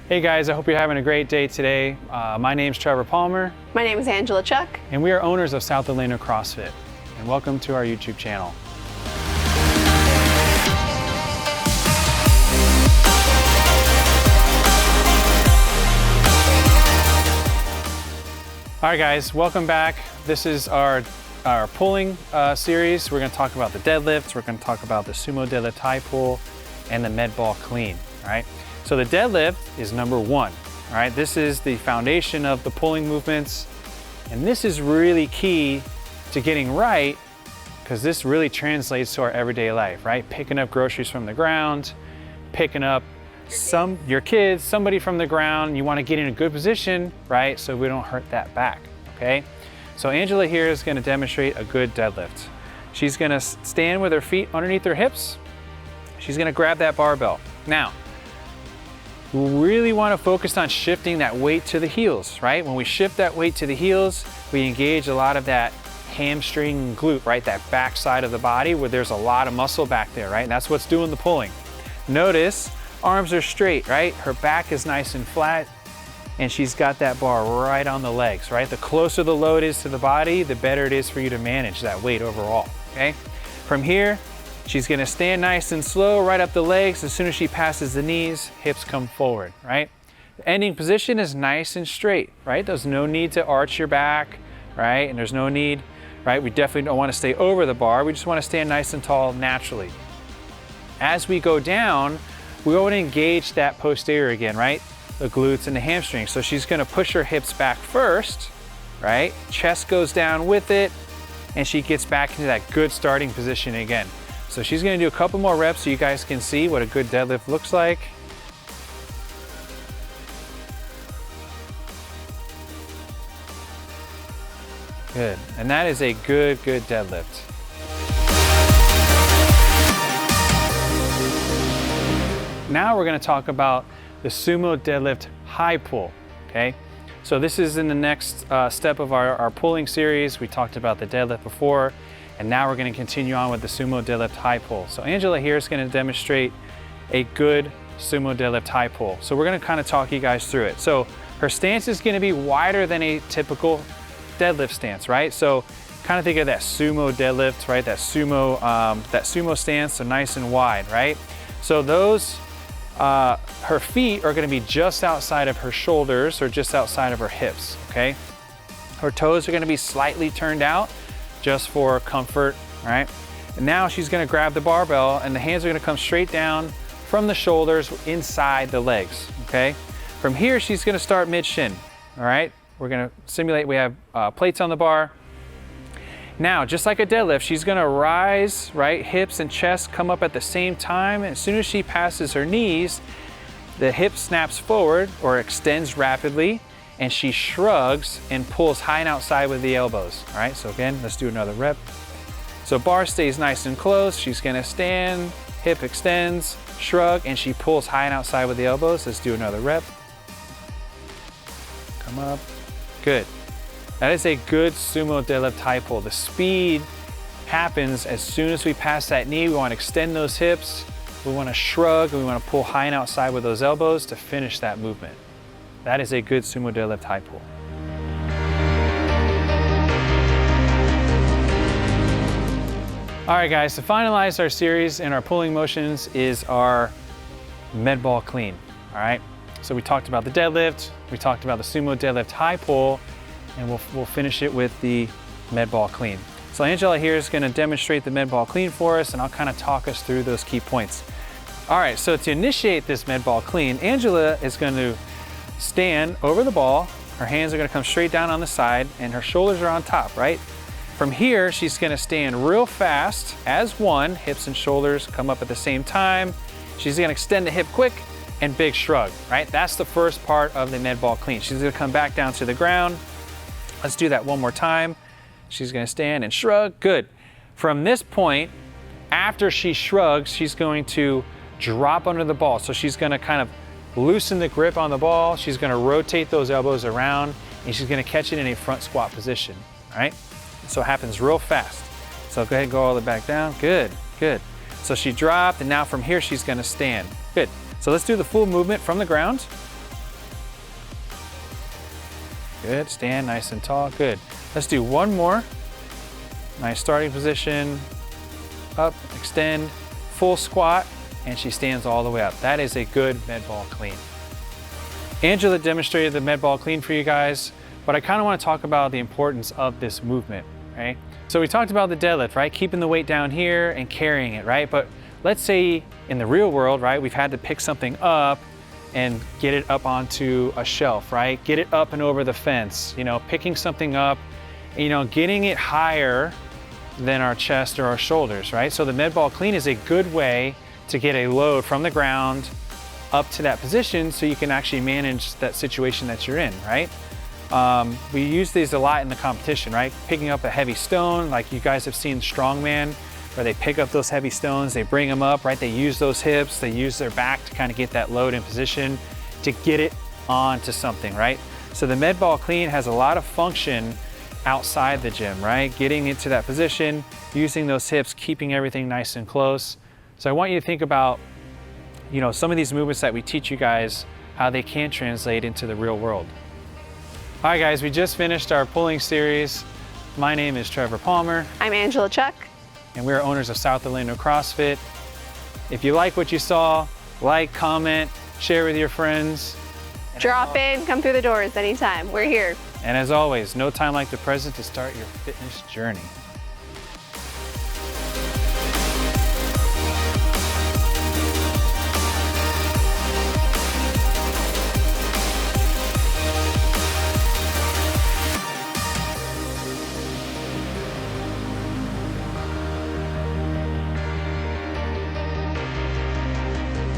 Hey guys, I hope you're having a great day today. My name's Trevor Palmer. My name is Angela Chuck. And we are owners of South Atlanta CrossFit. And welcome to our YouTube channel. All right guys, welcome back. This is our pulling series. We're gonna talk about the deadlifts, we're gonna talk about the sumo deadlift high pull, and the med ball clean, all right? So the deadlift is number one, all right? This is the foundation of the pulling movements, and this is really key to getting right because this really translates to our everyday life, right? Picking up groceries from the ground, picking up your kids, somebody from the ground. You wanna get in a good position, right? So we don't hurt that back, okay? So Angela here is gonna demonstrate a good deadlift. She's gonna stand with her feet underneath her hips. She's gonna grab that barbell. Now, we really want to focus on shifting that weight to the heels, right? When we shift that weight to the heels, we engage a lot of that hamstring and glute, right? That back side of the body where there's a lot of muscle back there, right? And that's what's doing the pulling. Notice, arms are straight, right? Her back is nice and flat, and she's got that bar right on the legs, right? The closer the load is to the body, the better it is for you to manage that weight overall, okay? From here, she's gonna stand nice and slow, right up the legs. As soon as she passes the knees, hips come forward, right? The ending position is nice and straight, right? There's no need to arch your back, right? And there's no need, right? We definitely don't wanna stay over the bar. We just wanna stand nice and tall naturally. As we go down, we wanna engage that posterior again, right? The glutes and the hamstrings. So she's gonna push her hips back first, right? Chest goes down with it, and she gets back into that good starting position again. So she's gonna do a couple more reps so you guys can see what a good deadlift looks like. Good, and that is a good deadlift. Now we're gonna talk about the sumo deadlift high pull, okay? So this is in the next step of our pulling series. We talked about the deadlift before, and now we're gonna continue on with the sumo deadlift high pull. So Angela here is gonna demonstrate a good sumo deadlift high pull. So we're gonna kind of talk you guys through it. So her stance is gonna be wider than a typical deadlift stance, right? So kind of think of that sumo deadlift, right? That sumo stance, so nice and wide, right? So those, her feet are gonna be just outside of her shoulders or just outside of her hips, okay? Her toes are gonna be slightly turned out, just for comfort, right? And now she's gonna grab the barbell and the hands are gonna come straight down from the shoulders inside the legs, okay? From here, she's gonna start mid-shin, all right? We're gonna simulate, we have plates on the bar. Now, just like a deadlift, she's gonna rise, right? Hips and chest come up at the same time. And as soon as she passes her knees, the hip snaps forward or extends rapidly, and she shrugs and pulls high and outside with the elbows. All right, so again, let's do another rep. So bar stays nice and close. She's gonna stand, hip extends, shrug, and she pulls high and outside with the elbows. Let's do another rep. Come up, good. That is a good sumo deadlift high pull. The speed happens as soon as we pass that knee. We wanna extend those hips, we wanna shrug, and we wanna pull high and outside with those elbows to finish that movement. That is a good sumo deadlift high pull. All right guys, to finalize our series and our pulling motions is our med ball clean, all right? So we talked about the deadlift, we talked about the sumo deadlift high pull, and we'll finish it with the med ball clean. So Angela here is gonna demonstrate the med ball clean for us, and I'll kind of talk us through those key points. All right, so to initiate this med ball clean, Angela is going to stand over the ball. Her hands are gonna come straight down on the side and her shoulders are on top, right? From here, she's gonna stand real fast as one, hips and shoulders come up at the same time. She's gonna extend the hip quick and big shrug, right? That's the first part of the med ball clean. She's gonna come back down to the ground. Let's do that one more time. She's gonna stand and shrug, good. From this point, after she shrugs, she's going to drop under the ball. So she's gonna kind of loosen the grip on the ball. She's gonna rotate those elbows around and she's gonna catch it in a front squat position, all right? So it happens real fast. So go ahead and go all the way back down. Good, good. So she dropped, and now from here she's gonna stand. Good. So let's do the full movement from the ground. Good, stand nice and tall, good. Let's do one more. Nice starting position, up, extend, full squat, and she stands all the way up. That is a good med ball clean. Angela demonstrated the med ball clean for you guys, but I kind of want to talk about the importance of this movement, right? So we talked about the deadlift, right? Keeping the weight down here and carrying it, right? But let's say in the real world, right, we've had to pick something up and get it up onto a shelf, right? Get it up and over the fence, you know, picking something up, you know, getting it higher than our chest or our shoulders, right? So the med ball clean is a good way to get a load from the ground up to that position so you can actually manage that situation that you're in, right? We use these a lot in the competition, right? Picking up a heavy stone, like you guys have seen strongman, where they pick up those heavy stones, they bring them up, right? They use those hips, they use their back to kind of get that load in position to get it onto something, right? So the med ball clean has a lot of function outside the gym, right? Getting into that position, using those hips, keeping everything nice and close. So I want you to think about, you know, some of these movements that we teach you guys, how they can translate into the real world. All right, guys, we just finished our pulling series. My name is Trevor Palmer. I'm Angela Chuck. And we're owners of South Orlando CrossFit. If you like what you saw, like, comment, share with your friends. Drop in, come through the doors anytime. We're here. And as always, no time like the present to start your fitness journey.